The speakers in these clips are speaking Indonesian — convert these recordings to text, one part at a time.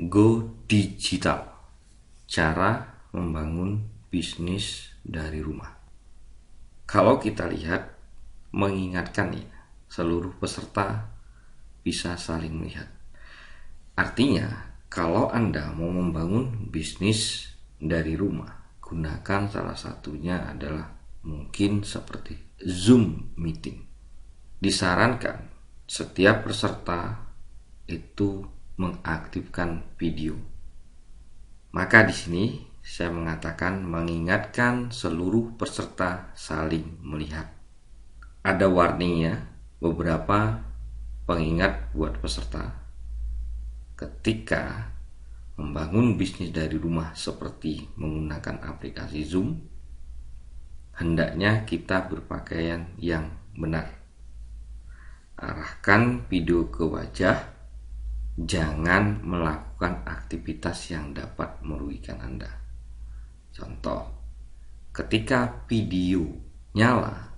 Go digital, cara membangun bisnis dari rumah. Kalau kita lihat, mengingatkan ya, seluruh peserta bisa saling melihat. Artinya, kalau Anda mau membangun bisnis dari rumah, gunakan salah satunya adalah mungkin seperti Zoom meeting. Disarankan setiap peserta itu mengaktifkan video. Maka di sini saya mengatakan mengingatkan seluruh peserta saling melihat. Ada warningnya, beberapa pengingat buat peserta. Ketika membangun bisnis dari rumah seperti menggunakan aplikasi Zoom, hendaknya kita berpakaian yang benar. Arahkan video ke wajah. Jangan melakukan aktivitas yang dapat merugikan Anda. Contoh, ketika video nyala,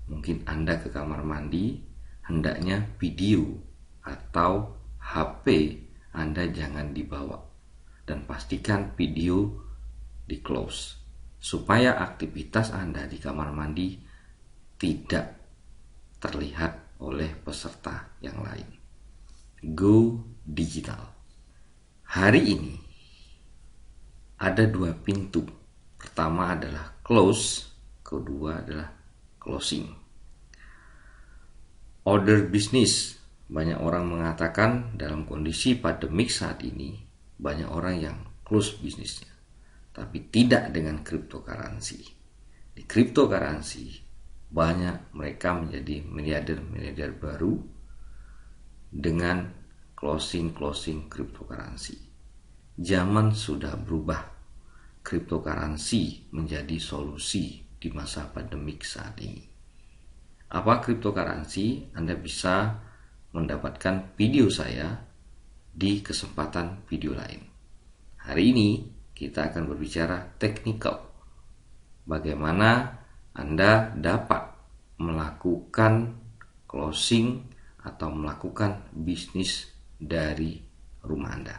mungkin Anda ke kamar mandi, hendaknya video atau HP Anda jangan dibawa. Dan pastikan video di close, supaya aktivitas Anda di kamar mandi tidak terlihat oleh peserta yang lain. Go digital. Hari ini ada dua pintu. Pertama adalah close, kedua adalah closing. Order bisnis. Banyak orang mengatakan dalam kondisi pandemik saat ini, banyak orang yang close bisnisnya. Tapi tidak dengan cryptocurrency. Di cryptocurrency, banyak mereka menjadi miliarder-miliarder baru dengan closing cryptocurrency. Zaman sudah berubah. Cryptocurrency menjadi solusi di masa pandemik saat ini. Apa cryptocurrency? Anda bisa mendapatkan video saya di kesempatan video lain. Hari ini kita akan berbicara teknikal. Bagaimana Anda dapat melakukan closing atau melakukan bisnis dari rumah Anda.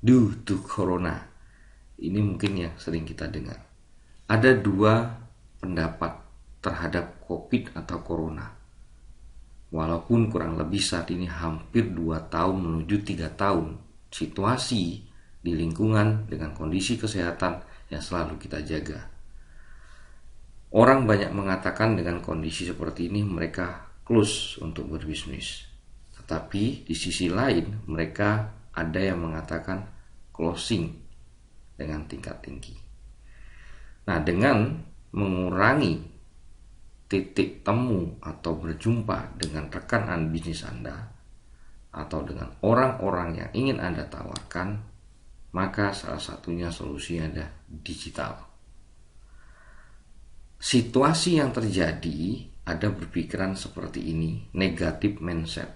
Due to Corona, ini mungkin yang sering kita dengar. Ada dua pendapat terhadap COVID atau Corona. Walaupun kurang lebih saat ini hampir 2 tahun menuju 3 tahun, situasi di lingkungan dengan kondisi kesehatan yang selalu kita jaga. Orang banyak mengatakan dengan kondisi seperti ini mereka close untuk berbisnis. Tetapi di sisi lain mereka ada yang mengatakan closing dengan tingkat tinggi. Nah, dengan mengurangi titik temu atau berjumpa dengan rekan bisnis Anda atau dengan orang-orang yang ingin Anda tawarkan, maka salah satunya solusinya ada digital. Situasi yang terjadi, ada berpikiran seperti ini, negatif mindset.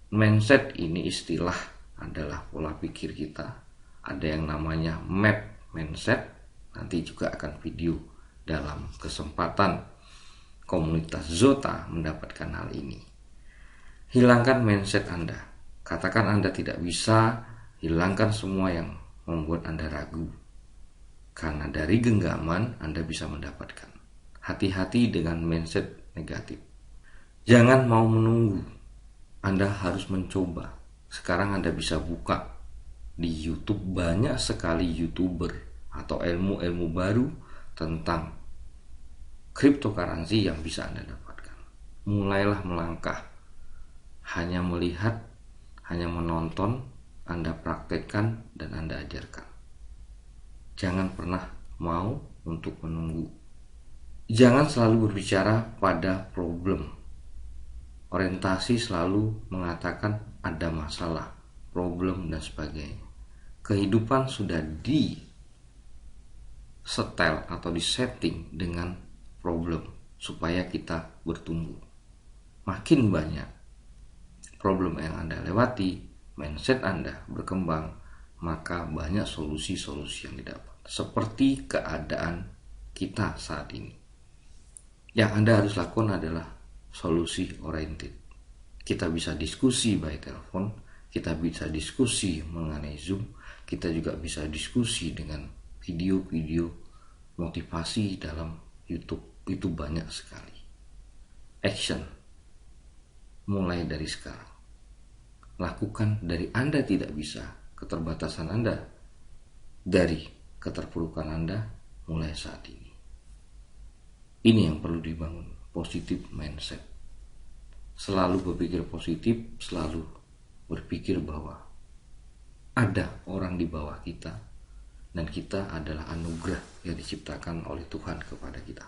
Mindset ini istilah adalah pola pikir kita. Ada yang namanya map mindset. Nanti juga akan video dalam kesempatan komunitas Zota mendapatkan hal ini. Hilangkan mindset Anda. Katakan Anda tidak bisa, hilangkan semua yang membuat Anda ragu. Karena dari genggaman Anda bisa mendapatkan. Hati-hati dengan mindset negatif. Jangan mau menunggu. Anda harus mencoba. Sekarang Anda bisa buka di YouTube, banyak sekali YouTuber atau ilmu-ilmu baru tentang cryptocurrency yang bisa Anda dapatkan. Mulailah melangkah. Hanya melihat, hanya menonton, Anda praktekkan dan Anda ajarkan. Jangan pernah mau untuk menunggu. Jangan selalu berbicara pada problem. Orientasi selalu mengatakan ada masalah, problem dan sebagainya. Kehidupan sudah di setel atau disetting dengan problem supaya kita bertumbuh. Makin banyak problem yang Anda lewati, mindset Anda berkembang, maka banyak solusi-solusi yang didapat. Seperti keadaan kita saat ini. Yang Anda harus lakukan adalah solusi oriented. Kita bisa diskusi by telepon, kita bisa diskusi mengenai Zoom, kita juga bisa diskusi dengan video-video motivasi dalam YouTube. Itu banyak sekali. Action, mulai dari sekarang. Lakukan dari Anda tidak bisa, keterbatasan Anda, dari keterpurukan Anda, mulai saat ini. Ini yang perlu dibangun, positive mindset. Selalu berpikir positif, selalu berpikir bahwa ada orang di bawah kita, dan kita adalah anugerah yang diciptakan oleh Tuhan kepada kita.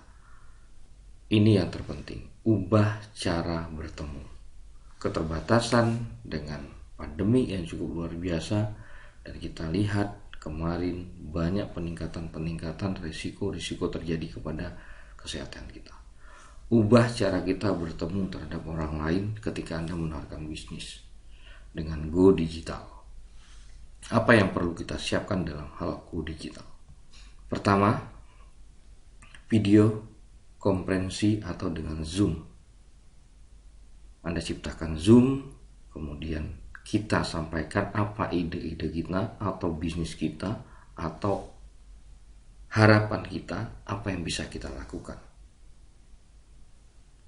Ini yang terpenting, ubah cara bertemu. Keterbatasan dengan pandemi yang cukup luar biasa, dan kita lihat kemarin banyak peningkatan risiko terjadi kepada kesehatan kita. Ubah cara kita bertemu terhadap orang lain ketika Anda menawarkan bisnis dengan go digital. Apa yang perlu kita siapkan dalam hal go digital? Pertama, video konferensi atau dengan Zoom. Anda ciptakan Zoom, kemudian kita sampaikan apa ide-ide kita atau bisnis kita atau harapan kita, apa yang bisa kita lakukan.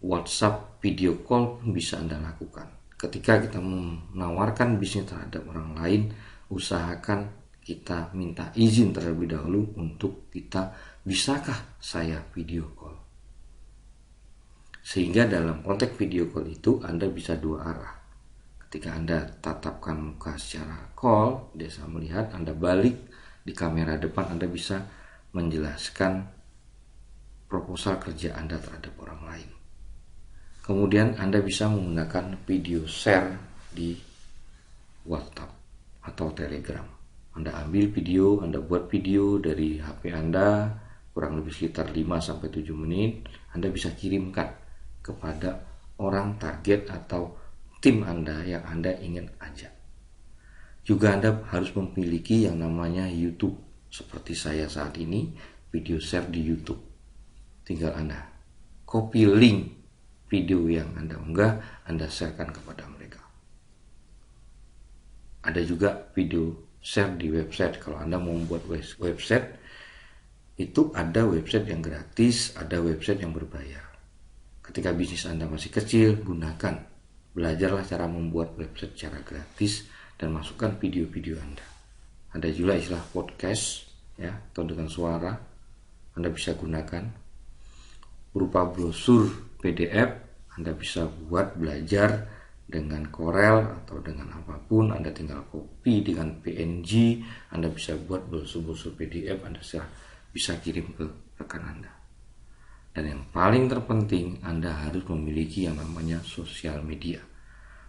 WhatsApp video call pun bisa Anda lakukan. Ketika kita menawarkan bisnis terhadap orang lain, usahakan kita minta izin terlebih dahulu untuk kita, bisakah saya video call? Sehingga dalam konteks video call itu Anda bisa dua arah. Ketika Anda tatapkan muka secara call, dia bisa melihat, Anda balik di kamera depan, Anda bisa menjelaskan proposal kerja Anda terhadap orang lain. Kemudian Anda bisa menggunakan video share di WhatsApp atau Telegram. Anda ambil video, Anda buat video dari HP Anda, kurang lebih sekitar 5-7 menit, Anda bisa kirimkan kepada orang target atau tim Anda yang Anda ingin ajak. Juga Anda harus memiliki yang namanya YouTube. Seperti saya saat ini, video share di YouTube. Tinggal Anda copy link video yang Anda unggah, Anda sharekan kepada mereka. Ada juga video share di website. Kalau Anda mau membuat website, itu ada website yang gratis, ada website yang berbayar. Ketika bisnis Anda masih kecil, gunakan. Belajarlah cara membuat website secara gratis dan masukkan video-video Anda. Ada juga istilah podcast, ya, atau dengan suara. Anda bisa gunakan berupa brosur PDF. Anda bisa buat belajar dengan Corel atau dengan apapun. Anda tinggal copy dengan PNG. Anda bisa buat brosur PDF. Anda bisa kirim ke rekan Anda. Dan yang paling terpenting, Anda harus memiliki yang namanya sosial media.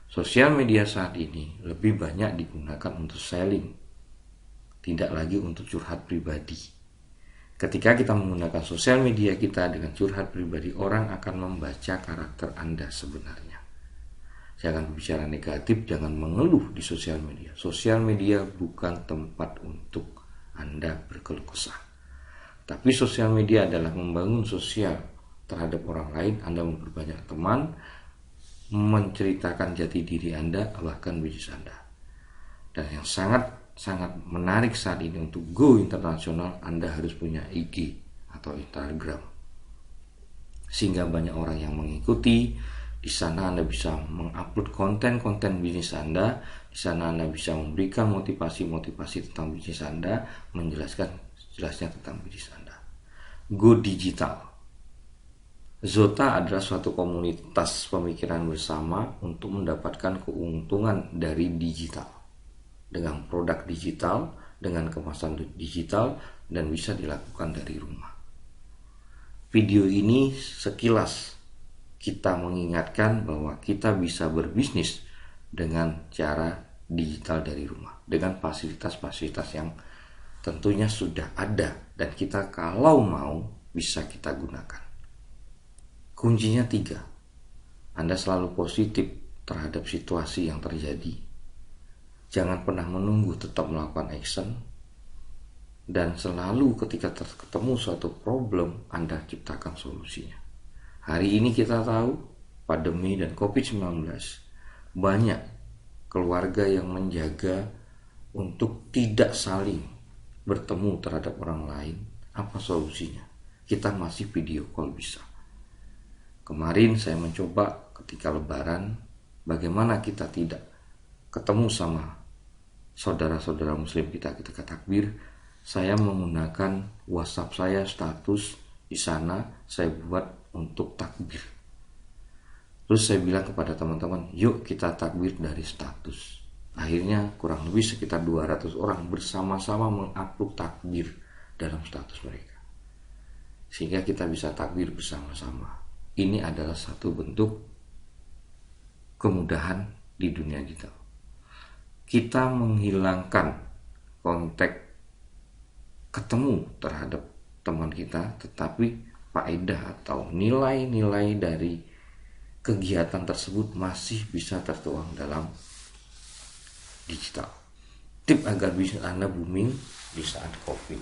Sosial media saat ini lebih banyak digunakan untuk selling, tidak lagi untuk curhat pribadi. Ketika kita menggunakan sosial media kita dengan curhat pribadi, orang akan membaca karakter Anda sebenarnya. Jangan bicara negatif, jangan mengeluh di sosial media. Sosial media bukan tempat untuk Anda berkeluh kesah. Tapi sosial media adalah membangun sosial terhadap orang lain. Anda memperbanyak teman, menceritakan jati diri Anda, bahkan bisnis Anda. Dan yang sangat menarik saat ini untuk go internasional, Anda harus punya IG atau Instagram. Sehingga banyak orang yang mengikuti. Di sana Anda bisa mengupload konten-konten bisnis Anda. Di sana Anda bisa memberikan motivasi tentang bisnis Anda, menjelaskan jelasnya tentang bisnis Anda. Go digital. Zota adalah suatu komunitas pemikiran bersama untuk mendapatkan keuntungan dari digital. Dengan produk digital, dengan kemasan digital, dan bisa dilakukan dari rumah. Video ini sekilas kita mengingatkan bahwa kita bisa berbisnis dengan cara digital dari rumah, dengan fasilitas-fasilitas yang tentunya sudah ada dan kita kalau mau bisa kita gunakan. Kuncinya 3. Anda selalu positif terhadap situasi yang terjadi. Jangan pernah menunggu, tetap melakukan action. Dan selalu ketika ketemu suatu problem, Anda ciptakan solusinya. Hari ini kita tahu pandemi dan COVID-19 banyak keluarga yang menjaga untuk tidak saling bertemu terhadap orang lain, apa solusinya? Kita masih video call bisa. Kemarin saya mencoba ketika lebaran, bagaimana kita tidak ketemu sama saudara-saudara muslim kita ketika takbir. Saya menggunakan WhatsApp saya, status di sana saya buat untuk takbir. Terus saya bilang kepada teman-teman, yuk kita takbir dari status. Akhirnya kurang lebih sekitar 200 orang bersama-sama mengupload takbir dalam status mereka, sehingga kita bisa takbir bersama-sama. Ini adalah satu bentuk kemudahan di dunia digital. Kita menghilangkan kontak ketemu terhadap teman kita, tetapi faedah atau nilai-nilai dari kegiatan tersebut masih bisa tertuang dalam digital. Tip agar bisnis Anda booming di saat COVID.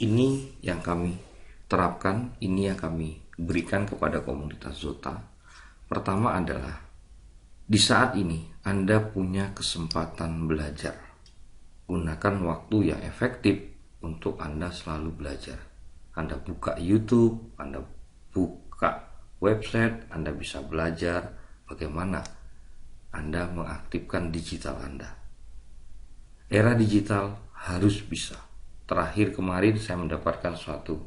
Ini yang kami terapkan, ini yang kami berikan kepada komunitas Zota. Pertama adalah di saat ini Anda punya kesempatan belajar. Gunakan waktu yang efektif untuk Anda selalu belajar. Anda buka YouTube, Anda buka website, Anda bisa belajar bagaimana Anda mengaktifkan digital Anda. Era digital harus bisa. Terakhir kemarin saya mendapatkan suatu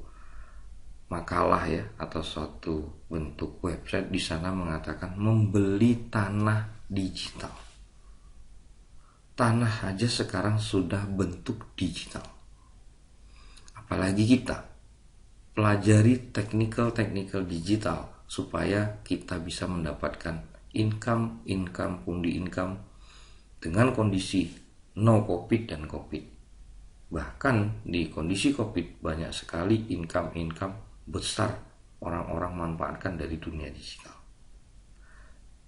makalah ya, atau suatu bentuk website di sana mengatakan membeli tanah digital. Tanah aja sekarang sudah bentuk digital. Apalagi kita pelajari technical digital supaya kita bisa mendapatkan income pundi income dengan kondisi no COVID dan COVID. Bahkan di kondisi COVID banyak sekali income besar orang-orang manfaatkan dari dunia digital.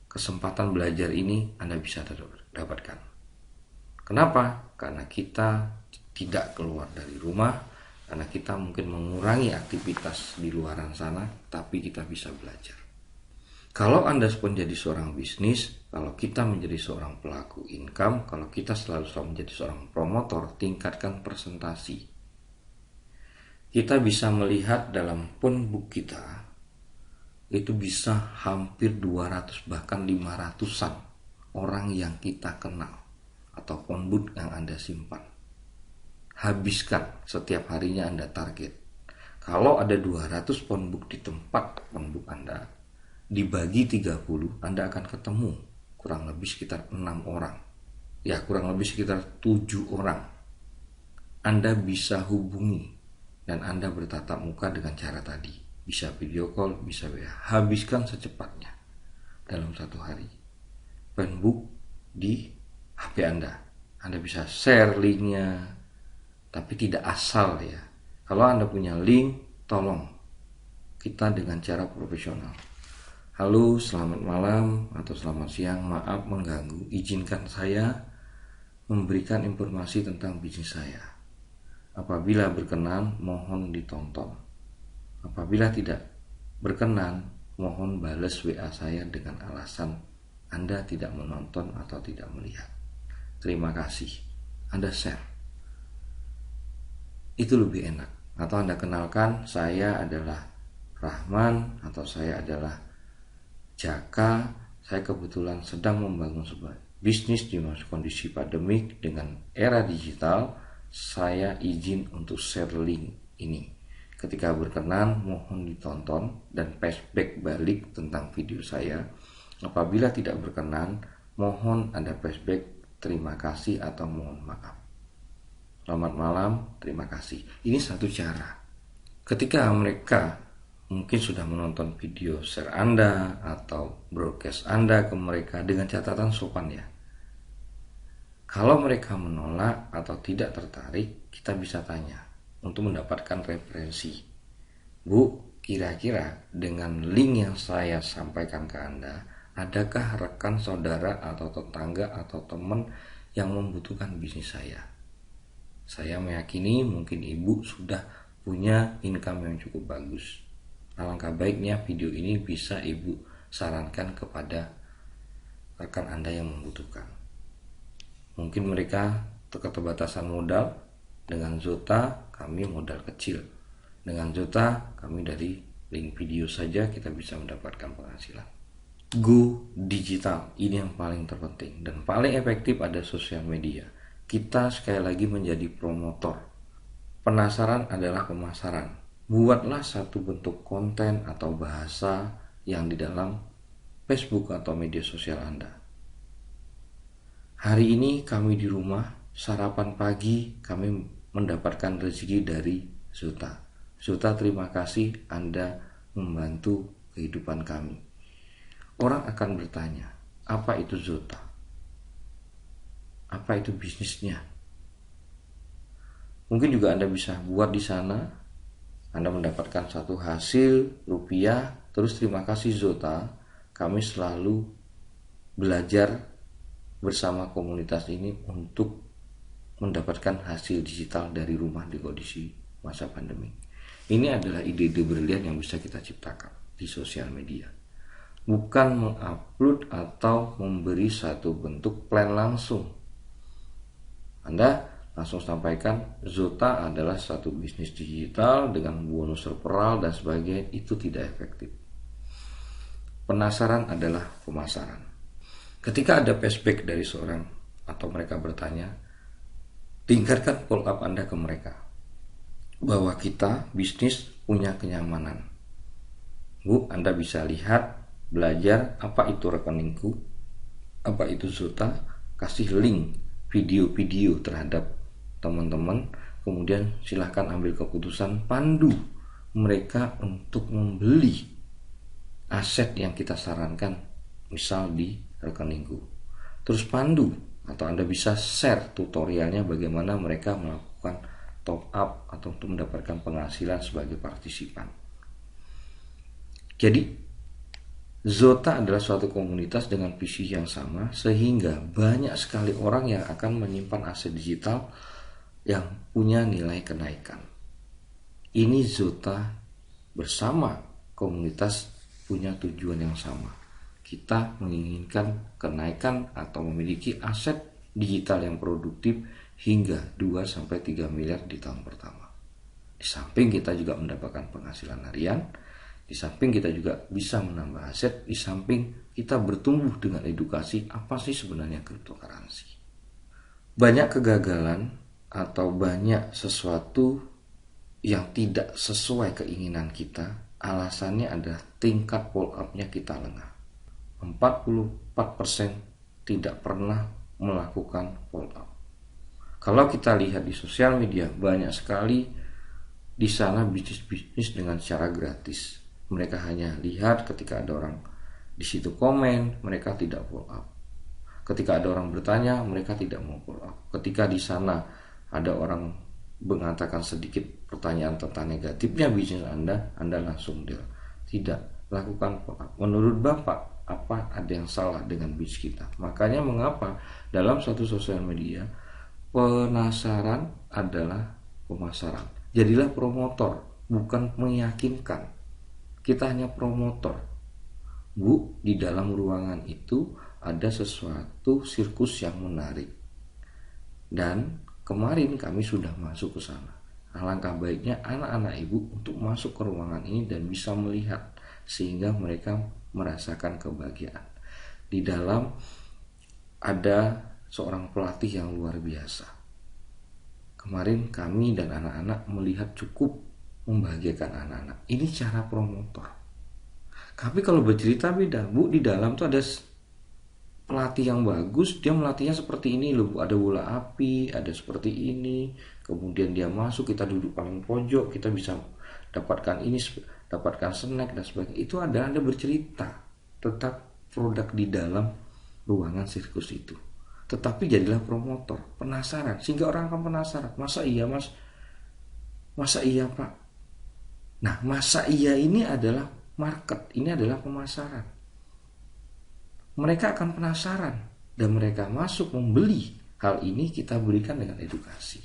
Kesempatan belajar ini Anda bisa dapatkan. Kenapa? Karena kita tidak keluar dari rumah, karena kita mungkin mengurangi aktivitas di luaran sana, tapi kita bisa belajar. Kalau Anda menjadi seorang bisnis, kalau kita menjadi seorang pelaku income, kalau kita selalu menjadi seorang promotor, tingkatkan presentasi. Kita bisa melihat dalam phonebook kita, itu bisa hampir 200 bahkan 500-an orang yang kita kenal atau phonebook yang Anda simpan. Habiskan setiap harinya Anda target. Kalau ada 200 phonebook di tempat phonebook Anda, dibagi 30, Anda akan ketemu kurang lebih sekitar 6 orang. Ya, kurang lebih sekitar 7 orang. Anda bisa hubungi dan Anda bertatap muka dengan cara tadi. Bisa video call, bisa WA. Habiskan secepatnya dalam satu hari. Phonebook di HP Anda. Anda bisa share linknya, tapi tidak asal ya. Kalau Anda punya link, tolong kita dengan cara profesional. Halo, selamat malam atau selamat siang, maaf mengganggu. Izinkan saya memberikan informasi tentang bisnis saya. Apabila berkenan, mohon ditonton. Apabila tidak berkenan, mohon balas WA saya dengan alasan Anda tidak menonton atau tidak melihat. Terima kasih. Anda share. Itu lebih enak. Atau Anda kenalkan, saya adalah Rahman atau saya adalah Jaka. Saya kebetulan sedang membangun sebuah bisnis di masa kondisi pandemik dengan era digital. Saya izin untuk share link ini. Ketika berkenan, mohon ditonton dan flashback balik tentang video saya. Apabila tidak berkenan, mohon Anda flashback terima kasih atau mohon maaf. Selamat malam, terima kasih. Ini satu cara. Ketika mereka mungkin sudah menonton video share Anda atau broadcast Anda ke mereka dengan catatan sopan ya. Kalau mereka menolak atau tidak tertarik, kita bisa tanya untuk mendapatkan referensi. Bu, kira-kira dengan link yang saya sampaikan ke Anda, adakah rekan saudara atau tetangga atau teman yang membutuhkan bisnis saya? Saya meyakini mungkin Ibu sudah punya income yang cukup bagus. Alangkah baiknya video ini bisa Ibu sarankan kepada rekan Anda yang membutuhkan. Mungkin mereka keterbatasan modal. Dengan Zota kami modal kecil. Dengan Zota kami dari link video saja kita bisa mendapatkan penghasilan. Go digital, ini yang paling terpenting dan paling efektif ada sosial media. Kita sekali lagi menjadi promotor. Penasaran adalah pemasaran. Buatlah satu bentuk konten atau bahasa yang di dalam Facebook atau media sosial Anda. Hari ini kami di rumah, sarapan pagi kami mendapatkan rezeki dari Zota. Zota, terima kasih Anda membantu kehidupan kami. Orang akan bertanya, apa itu Zota? Apa itu bisnisnya? Mungkin juga Anda bisa buat di sana, Anda mendapatkan satu hasil rupiah, terus terima kasih Zota, kami selalu belajar bersama komunitas ini untuk mendapatkan hasil digital dari rumah di kondisi masa pandemi. Ini adalah ide-ide brilian yang bisa kita ciptakan di sosial media. Bukan mengupload atau memberi satu bentuk plan langsung. Anda langsung sampaikan Zota adalah satu bisnis digital dengan bonus referral dan sebagainya, itu tidak efektif. Penasaran adalah pemasaran. Ketika ada feedback dari seorang atau mereka bertanya, tingkatkan follow up Anda ke mereka bahwa kita bisnis punya kenyamanan. Bu, Anda bisa lihat, belajar apa itu rekeningku, apa itu Zota, kasih link video-video terhadap teman-teman, kemudian silahkan ambil keputusan, pandu mereka untuk membeli aset yang kita sarankan, misal di rekeningku. Terus pandu atau Anda bisa share tutorialnya bagaimana mereka melakukan top up atau untuk mendapatkan penghasilan sebagai partisipan. Jadi Zota adalah suatu komunitas dengan visi yang sama, sehingga banyak sekali orang yang akan menyimpan aset digital yang punya nilai kenaikan. Ini Zota bersama komunitas punya tujuan yang sama. Kita menginginkan kenaikan atau memiliki aset digital yang produktif hingga 2-3 miliar di tahun pertama. Di samping kita juga mendapatkan penghasilan harian, di samping kita juga bisa menambah aset, di samping kita bertumbuh dengan edukasi apa sih sebenarnya cryptocurrency. Banyak kegagalan atau banyak sesuatu yang tidak sesuai keinginan kita, alasannya adalah tingkat follow up-nya kita lengah. 44% tidak pernah melakukan follow up. Kalau kita lihat di sosial media, banyak sekali di sana bisnis-bisnis dengan cara gratis. Mereka hanya lihat ketika ada orang di situ komen, mereka tidak follow up. Ketika ada orang bertanya, mereka tidak mau follow up. Ketika di sana ada orang mengatakan sedikit pertanyaan tentang negatifnya bisnis Anda langsung tidak lakukan follow up. Menurut Bapak, apa ada yang salah dengan bisnis kita? Makanya mengapa dalam suatu sosial media penasaran adalah pemasaran. Jadilah promotor, bukan meyakinkan. Kita hanya promotor. Bu, di dalam ruangan itu ada sesuatu sirkus yang menarik. Dan kemarin kami sudah masuk ke sana. Alangkah baiknya anak-anak ibu untuk masuk ke ruangan ini dan bisa melihat, sehingga mereka merasakan kebahagiaan. Di dalam ada seorang pelatih yang luar biasa. Kemarin kami dan anak-anak melihat cukup membahagiakan anak-anak. Ini cara promotor. Tapi kalau bercerita beda, Bu. Di dalam tuh ada pelatih yang bagus, dia melatihnya seperti ini loh, Bu. Ada bola api, ada seperti ini. Kemudian dia masuk, kita duduk paling pojok, kita bisa dapatkan ini, dapatkan snack dan sebagainya. Itu ada Anda bercerita tetap produk di dalam ruangan sirkus itu. Tetapi jadilah promotor, penasaran, sehingga orang akan penasaran. Masa iya Mas? Masa iya Pak? Nah, masa iya ini adalah market, ini adalah pemasaran. Mereka akan penasaran dan mereka masuk membeli. Hal ini kita berikan dengan edukasi.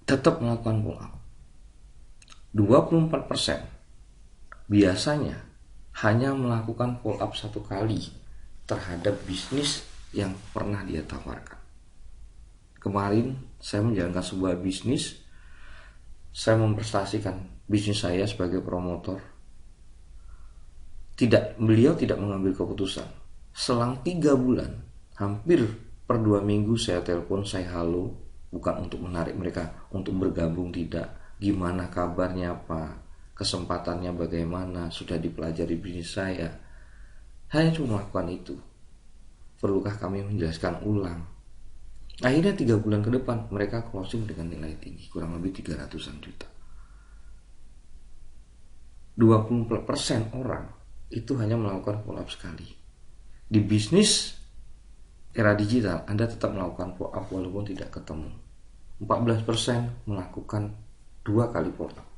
Tetap melakukan follow up. 24% biasanya hanya melakukan follow up satu kali terhadap bisnis yang pernah dia tawarkan. Kemarin saya menjalankan sebuah bisnis, saya mempresentasikan bisnis saya sebagai promotor. Beliau tidak mengambil keputusan. Selang 3 bulan, hampir per 2 minggu saya telepon, saya halo, bukan untuk menarik mereka untuk bergabung, tidak. Gimana kabarnya Pak? Kesempatannya bagaimana? Sudah dipelajari bisnis saya? Hanya cuma melakukan itu. Perlukah kami menjelaskan ulang? Akhirnya 3 bulan ke depan mereka closing dengan nilai tinggi, kurang lebih 300-an juta. 20% orang itu hanya melakukan follow up sekali. Di bisnis era digital Anda tetap melakukan follow up walaupun tidak ketemu. 14% melakukan 2 kali follow up.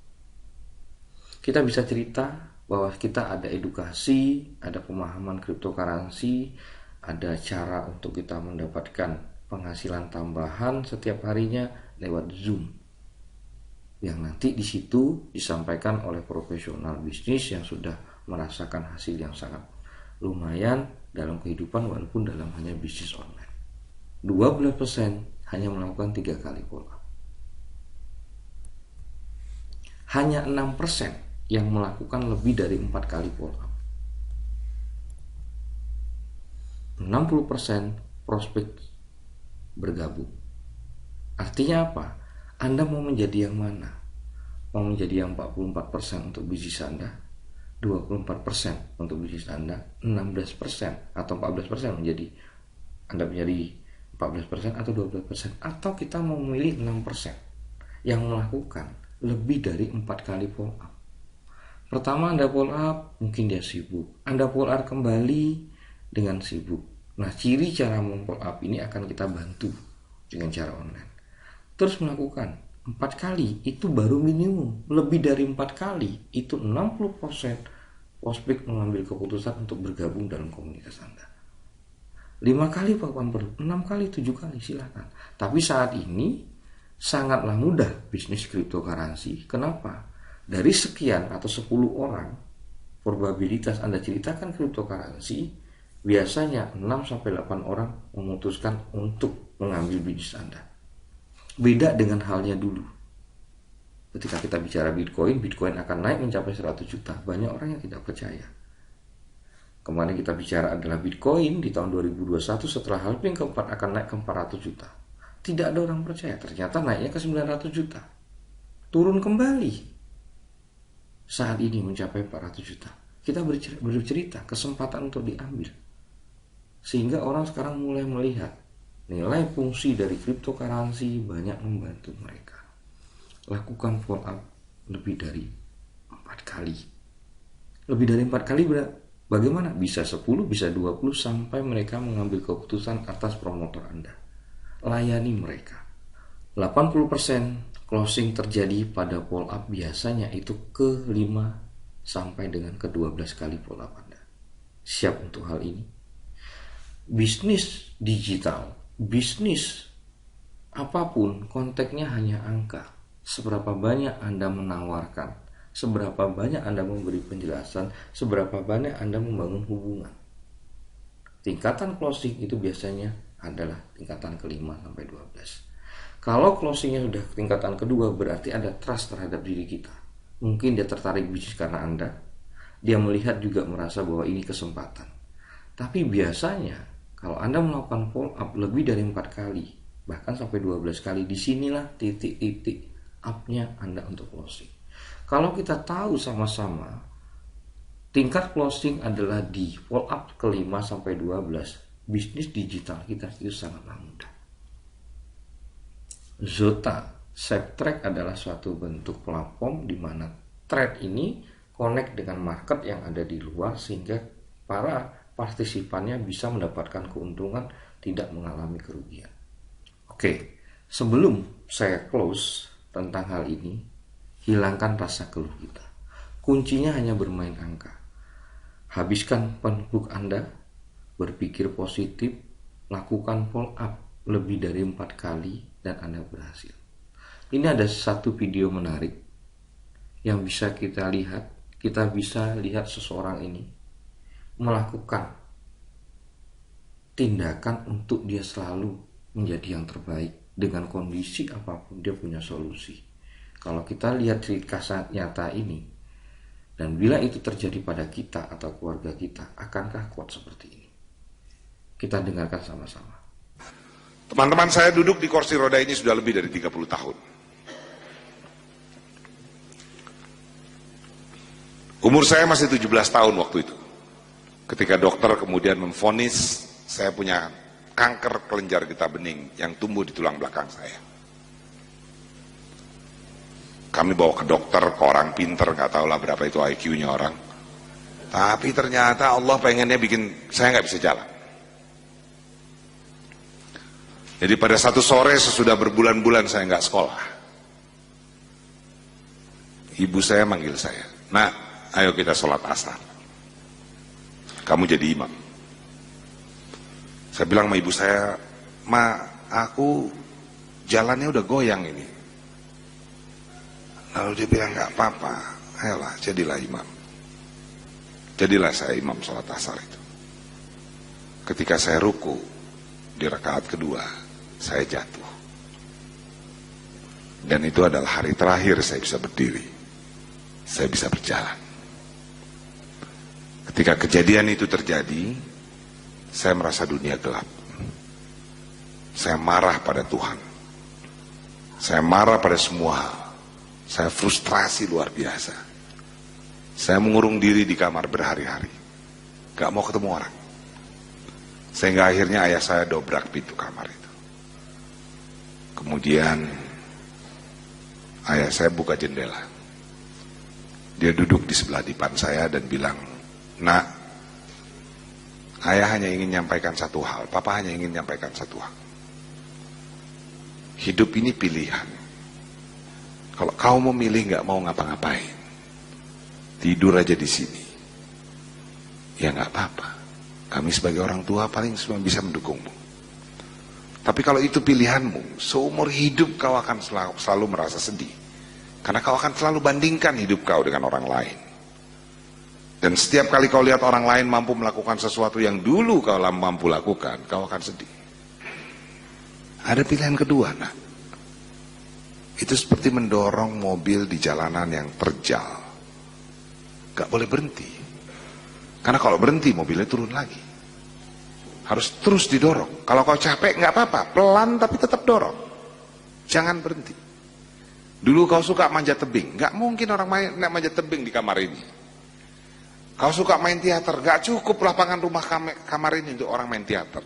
Kita bisa cerita bahwa kita ada edukasi, ada pemahaman cryptocurrency, ada cara untuk kita mendapatkan penghasilan tambahan setiap harinya lewat Zoom, yang nanti di situ disampaikan oleh profesional bisnis yang sudah merasakan hasil yang sangat lumayan dalam kehidupan walaupun dalam hanya bisnis online. 12% hanya melakukan 3 kali follow up. Hanya 6% yang melakukan lebih dari 4 kali follow up. 60% prospek bergabung. Artinya apa? Anda mau menjadi yang mana? Mau menjadi yang 44% untuk bisnis Anda, 24% untuk bisnis Anda, 16% atau 14% menjadi Anda menjadi 14% atau 12%, atau kita mau memilih 6% yang melakukan lebih dari 4 kali follow up. Pertama Anda follow up, mungkin dia sibuk. Anda follow up kembali dengan sibuk. Nah, ciri cara memfollow up ini akan kita bantu dengan cara online. Terus melakukan 4 kali, itu baru minimum. Lebih dari 4 kali, itu 60% prospek mengambil keputusan untuk bergabung dalam komunitas Anda. 5 kali papan perlu, 6 kali, 7 kali, silakan. Tapi saat ini sangatlah mudah bisnis cryptocurrency. Kenapa? Dari sekian atau 10 orang, probabilitas Anda ceritakan cryptocurrency, biasanya 6-8 orang memutuskan untuk mengambil bisnis Anda. Beda dengan halnya dulu. Ketika kita bicara Bitcoin akan naik mencapai 100 juta. Banyak orang yang tidak percaya. Kemarin kita bicara adalah Bitcoin di tahun 2021 setelah halving keempat akan naik ke 400 juta. Tidak ada orang percaya. Ternyata naiknya ke 900 juta. Turun kembali. Saat ini mencapai 400 juta. Kita bercerita kesempatan untuk diambil. Sehingga orang sekarang mulai melihat nilai fungsi dari cryptocurrency banyak membantu mereka. Lakukan follow up lebih dari 4 kali. Lebih dari 4 kali bagaimana? Bisa 10, bisa 20 sampai mereka mengambil keputusan atas promotor Anda. Layani mereka. 80% closing terjadi pada follow up biasanya itu ke 5 sampai dengan ke 12 kali follow up Anda. Siap untuk hal ini? Bisnis digital, bisnis apapun konteksnya hanya angka. Seberapa banyak Anda menawarkan, seberapa banyak Anda memberi penjelasan, seberapa banyak Anda membangun hubungan. Tingkatan closing itu biasanya adalah tingkatan ke-5 sampai 12. Kalau closingnya sudah tingkatan kedua, berarti ada trust terhadap diri kita. Mungkin dia tertarik bisnis karena Anda. Dia melihat juga merasa bahwa ini kesempatan. Tapi biasanya kalau Anda melakukan follow up lebih dari 4 kali, bahkan sampai 12 kali, disinilah titik-titik up-nya Anda untuk closing. Kalau kita tahu sama-sama tingkat closing adalah di follow up ke-5 sampai 12, bisnis digital kita itu sangatlah mudah. Zota SafeTrack adalah suatu bentuk platform di mana trade ini connect dengan market yang ada di luar sehingga para partisipannya bisa mendapatkan keuntungan, tidak mengalami kerugian. Oke, sebelum saya close tentang hal ini, hilangkan rasa keluh kita. Kuncinya hanya bermain angka. Habiskan penbook Anda, berpikir positif, lakukan follow up lebih dari 4 kali dan Anda berhasil. Ini ada satu video menarik yang bisa kita lihat. Kita bisa lihat seseorang ini melakukan tindakan untuk dia selalu menjadi yang terbaik. Dengan kondisi apapun dia punya solusi. Kalau kita lihat di kisah nyata ini, dan bila itu terjadi pada kita atau keluarga kita, akankah kuat seperti ini? Kita dengarkan sama-sama. Teman-teman, saya duduk di kursi roda ini sudah lebih dari 30 tahun. Umur saya masih 17 tahun waktu itu. Ketika dokter kemudian memvonis saya punya kanker kelenjar getah bening yang tumbuh di tulang belakang saya. Kami bawa ke dokter, ke orang pinter, nggak tahu lah berapa itu IQ-nya orang. Tapi ternyata Allah pengennya bikin saya nggak bisa jalan. Jadi pada satu sore sesudah berbulan-bulan saya nggak sekolah, ibu saya manggil saya, "Nak, ayo kita sholat asar. Kamu jadi imam." Saya bilang sama ibu saya, "Ma, aku jalannya udah goyang ini." Lalu dia bilang, "Nggak apa-apa, ayolah jadilah imam." Jadilah saya imam sholat asar itu. Ketika saya ruku di rakaat kedua, saya jatuh. Dan itu adalah hari terakhir saya bisa berdiri. Saya bisa berjalan. Ketika kejadian itu terjadi, saya merasa dunia gelap. Saya marah pada Tuhan. Saya marah pada semua hal. Saya frustrasi luar biasa. Saya mengurung diri di kamar berhari-hari. Gak mau ketemu orang. Sehingga akhirnya ayah saya dobrak pintu kamar itu. Kemudian ayah saya buka jendela. Dia duduk di sebelah dipan saya dan bilang, "Nak, ayah hanya ingin menyampaikan satu hal. Papa hanya ingin menyampaikan satu hal. Hidup ini pilihan. Kalau kau memilih nggak mau ngapa-ngapain, tidur aja di sini, ya nggak apa-apa. Kami sebagai orang tua paling cuma bisa mendukungmu. Tapi kalau itu pilihanmu, seumur hidup kau akan selalu merasa sedih. Karena kau akan selalu bandingkan hidup kau dengan orang lain. Dan setiap kali kau lihat orang lain mampu melakukan sesuatu yang dulu kau mampu lakukan, kau akan sedih. Ada pilihan kedua, nak. Itu seperti mendorong mobil di jalanan yang terjal. Gak boleh berhenti. Karena kalau berhenti mobilnya turun lagi. Harus terus didorong. Kalau kau capek nggak apa-apa, pelan tapi tetap dorong. Jangan berhenti. Dulu kau suka manjat tebing, nggak mungkin orang manjat tebing di kamar ini. Kau suka main teater, nggak cukup lapangan rumah kamar ini untuk orang main teater.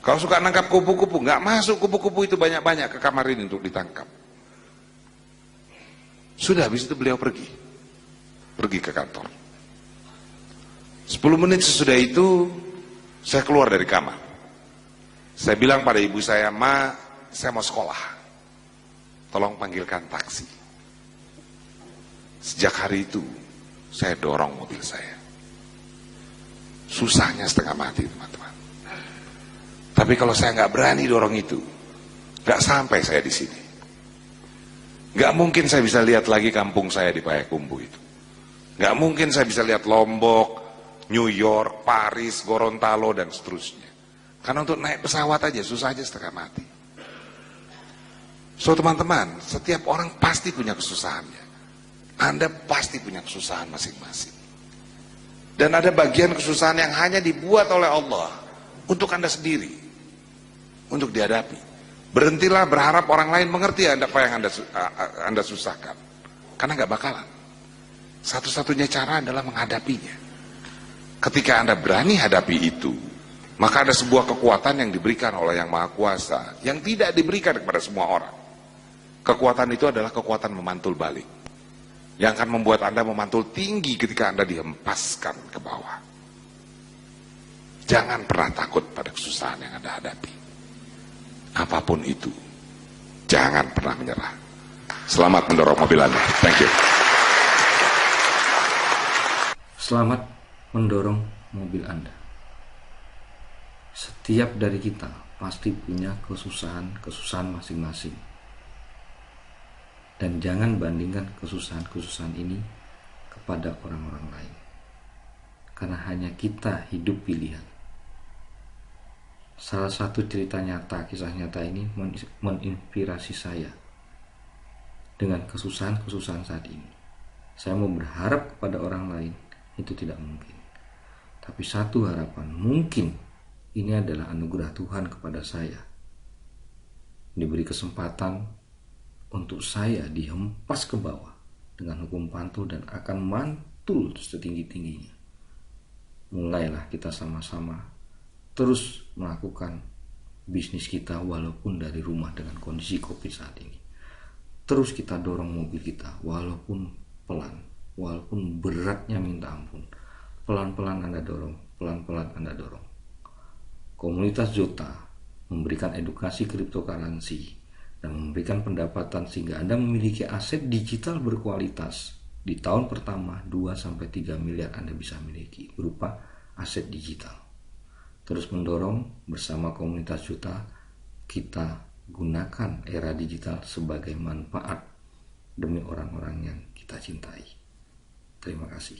Kau suka nangkap kupu-kupu, nggak masuk kupu-kupu itu banyak-banyak ke kamar ini untuk ditangkap. Sudah, habis itu beliau pergi ke kantor. 10 menit sesudah itu saya keluar dari kamar. Saya bilang pada ibu saya, "Ma, saya mau sekolah. Tolong panggilkan taksi." Sejak hari itu saya dorong mobil saya. Susahnya setengah mati, teman-teman. Tapi kalau saya nggak berani dorong itu, nggak sampai saya di sini. Nggak mungkin saya bisa lihat lagi kampung saya di Payakumbuh itu. Nggak mungkin saya bisa lihat Lombok, New York, Paris, Gorontalo, dan seterusnya. Karena untuk naik pesawat aja susah aja setengah mati. So teman-teman, setiap orang pasti punya kesusahannya. Anda pasti punya kesusahan masing-masing. Dan ada bagian kesusahan yang hanya dibuat oleh Allah untuk Anda sendiri, untuk dihadapi. Berhentilah berharap orang lain mengerti apa yang Anda susahkan. Karena nggak bakalan. Satu-satunya cara adalah menghadapinya. Ketika Anda berani hadapi itu, maka ada sebuah kekuatan yang diberikan oleh Yang Maha Kuasa, yang tidak diberikan kepada semua orang. Kekuatan itu adalah kekuatan memantul balik, yang akan membuat Anda memantul tinggi ketika Anda dihempaskan ke bawah. Jangan pernah takut pada kesusahan yang Anda hadapi. Apapun itu, jangan pernah menyerah. Selamat mendorong mobil Anda. Thank you. Selamat mendorong mobil Anda. Setiap dari kita pasti punya kesusahan masing-masing. Dan jangan bandingkan kesusahan-kesusahan ini kepada orang-orang lain. Karena hanya kita hidup pilihan. Salah satu cerita nyata, kisah nyata ini menginspirasi saya dengan kesusahan-kesusahan saat ini. Saya mau berharap kepada orang lain, itu tidak mungkin. Tapi satu harapan, mungkin ini adalah anugerah Tuhan kepada saya. Diberi kesempatan untuk saya dihempas ke bawah dengan hukum pantul dan akan mantul setinggi-tingginya. Mulailah kita sama-sama terus melakukan bisnis kita walaupun dari rumah dengan kondisi COVID saat ini. Terus kita dorong mobil kita walaupun pelan, walaupun beratnya minta ampun. Pelan-pelan Anda dorong, pelan-pelan Anda dorong. Komunitas Zota memberikan edukasi cryptocurrency dan memberikan pendapatan sehingga Anda memiliki aset digital berkualitas. Di tahun pertama 2-3 miliar Anda bisa miliki berupa aset digital. Terus mendorong bersama komunitas Zota, kita gunakan era digital sebagai manfaat demi orang-orang yang kita cintai. Terima kasih.